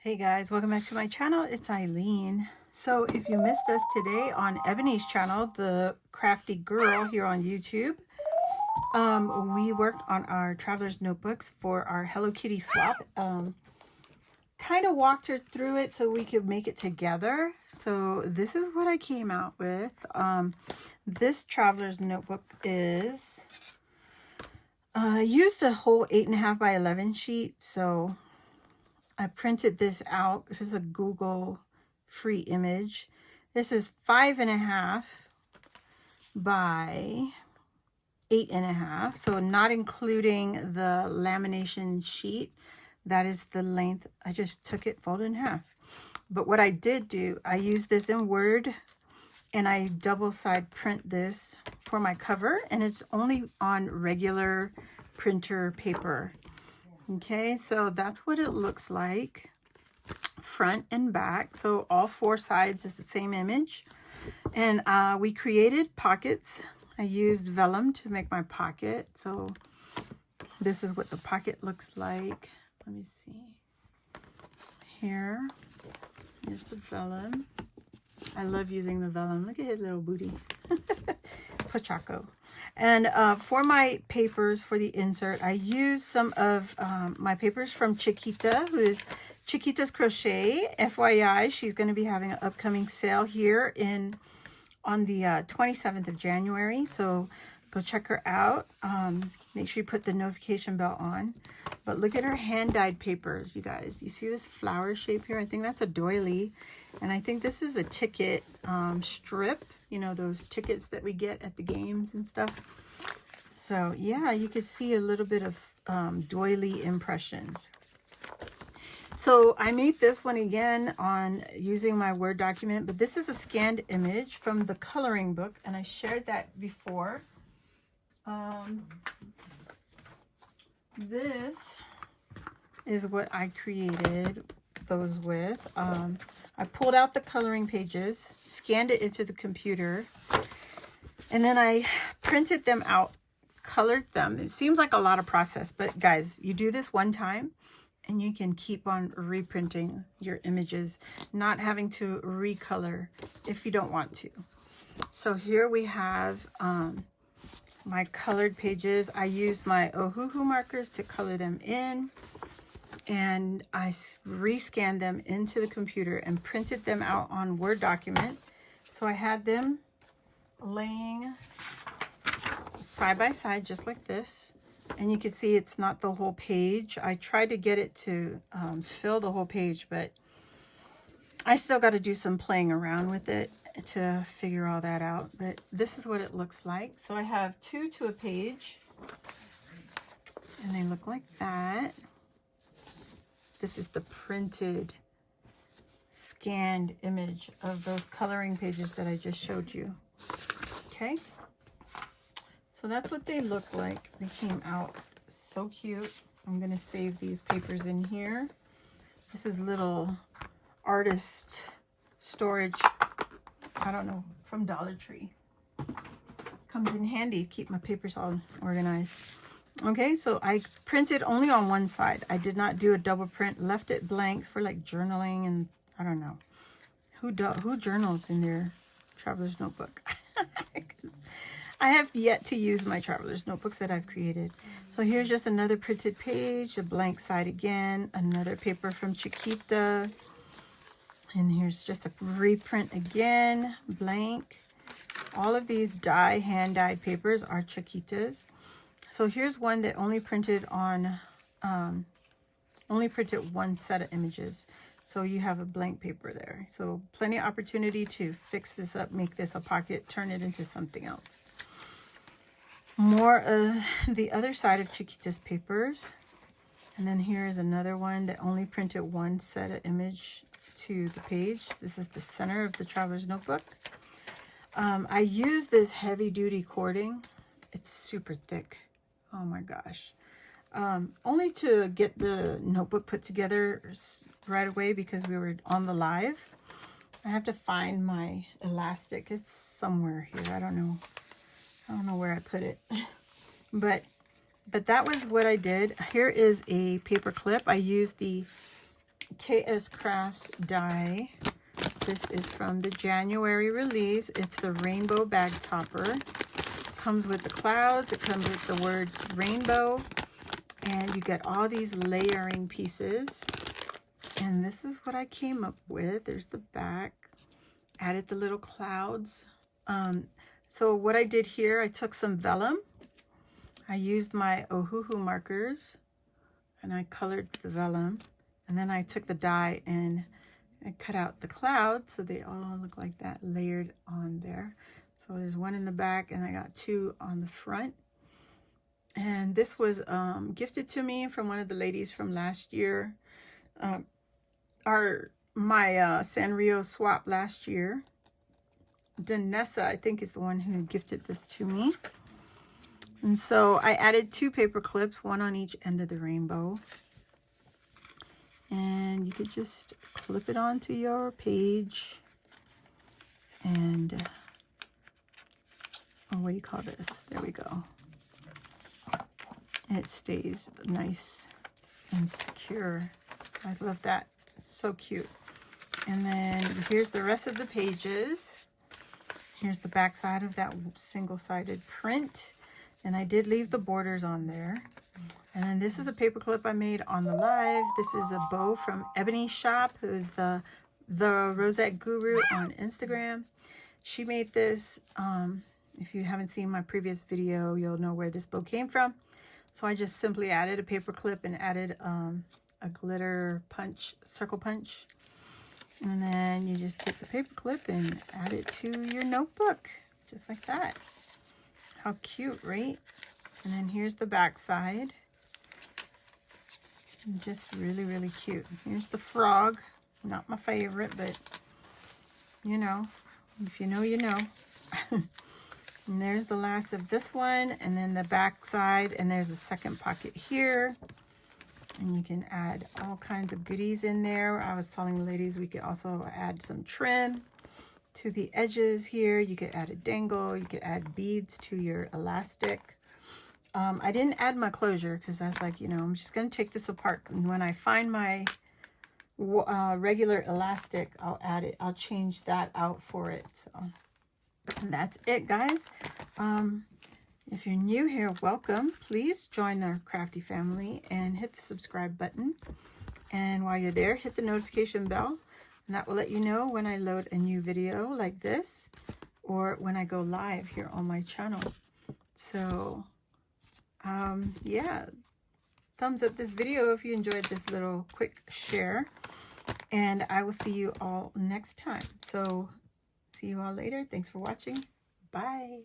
Hey guys, welcome back to my channel. It's Eileen. So if you missed us today on Ebony's channel, the crafty girl here on YouTube, we worked on our traveler's notebooks for our Hello Kitty swap. Kind of walked her through it so we could make it together. So this is what I came out with. This traveler's notebook is, I used a whole 8.5 by 11 sheet. So I printed this out. It was a Google free image. This is 5.5 by 8.5. So not including the lamination sheet. That is the length. I just took it, folded in half. But what I did do, I used this in Word and I double side print this for my cover, and it's only on regular printer paper. Okay, so that's what it looks like, front and back. So all four sides is the same image. And we created pockets. I used vellum to make my pocket. So this is what the pocket looks like. Let me see. Here's the vellum. I love using the vellum. Look at his little booty. Pochaco. And for my papers for the insert, I used some of my papers from Chiquita, who is Chiquita's Crochet. FYI, she's going to be having an upcoming sale here on the 27th of January. So go check her out. Make sure you put the notification bell on. But look at her hand-dyed papers, you guys. You see this flower shape here? I think that's a doily. And I think this is a ticket strip. You know, those tickets that we get at the games and stuff. So, yeah, you could see a little bit of doily impressions. So, I made this one again on using my Word document. But this is a scanned image from the coloring book. And I shared that before. This is what I created those with. I pulled out the coloring pages, scanned it into the computer, and then I printed them out, colored them. It seems like a lot of process, but guys, you do this one time and you can keep on reprinting your images, not having to recolor if you don't want to. So here we have my colored pages. I used my Ohuhu markers to color them in, and I rescanned them into the computer and printed them out on Word document. So I had them laying side by side just like this, and you can see it's not the whole page. I tried to get it to fill the whole page, but I still got to do some playing around with it to figure all that out. But this is what it looks like. So I have 2 to a page, and they look like that. This is the printed scanned image of those coloring pages that I just showed you. Okay, so that's what they look like. They came out so cute. I'm gonna save these papers in here. This is little artist storage, I don't know, from Dollar Tree. Comes in handy to keep my papers all organized. Okay, so I printed only on one side. I did not do a double print, left it blank for like journaling, and I don't know. Who journals in their traveler's notebook? I have yet to use my traveler's notebooks that I've created. So here's just another printed page, a blank side again, another paper from Chiquita. And here's just a reprint again, blank. All of these hand-dyed papers are Chiquitas. So here's one that only printed on, only printed one set of images. So you have a blank paper there. So plenty of opportunity to fix this up, make this a pocket, turn it into something else. More of the other side of Chiquita's papers. And then here's another one that only printed one set of image to the page. This is the center of the traveler's notebook. I use this heavy duty cording. It's super thick. Oh my gosh. Only to get the notebook put together right away because we were on the live. I have to find my elastic. It's somewhere here. I don't know where I put it. But that was what I did. Here is a paper clip. I used the KS Crafts die. This is from the January release. It's the rainbow bag topper. Comes with the clouds. It comes with the words rainbow. And you get all these layering pieces. And this is what I came up with. There's the back. Added the little clouds. So what I did here, I took some vellum. I used my Ohuhu markers. And I colored the vellum. And then I took the die and I cut out the clouds so they all look like that layered on there. So there's one in the back and I got two on the front. And this was gifted to me from one of the ladies from last year. My Sanrio swap last year. Danessa, I think, is the one who gifted this to me. And so I added 2 paper clips, one on each end of the rainbow. And you could just clip it onto your page. And, oh, what do you call this? There we go. And it stays nice and secure. I love that. It's so cute. And then here's the rest of the pages. Here's the back side of that single-sided print. And I did leave the borders on there. And then this is a paper clip I made on the live. This is a bow from Ebony Shop, who is the Rosette Guru on Instagram. She made this. If you haven't seen my previous video, you'll know where this bow came from. So I just simply added a paper clip and added a glitter punch, circle punch. And then you just take the paper clip and add it to your notebook, just like that. How cute, right? And then here's the back side. Just really, really cute. Here's the frog. Not my favorite, but you know, if you know, you know. And there's the last of this one, and then the back side, and there's a second pocket here. And you can add all kinds of goodies in there. I was telling the ladies we could also add some trim to the edges here. You could add a dangle. You could add beads to your elastic. I didn't add my closure because I was like, you know, I'm just going to take this apart. And when I find my regular elastic, I'll add it. I'll change that out for it. So and that's it, guys. If you're new here, welcome. Please join our crafty family and hit the subscribe button. And while you're there, hit the notification bell. And that will let you know when I load a new video like this or when I go live here on my channel. So, yeah, thumbs up this video if you enjoyed this little quick share. And I will see you all next time. So, see you all later. Thanks for watching. Bye.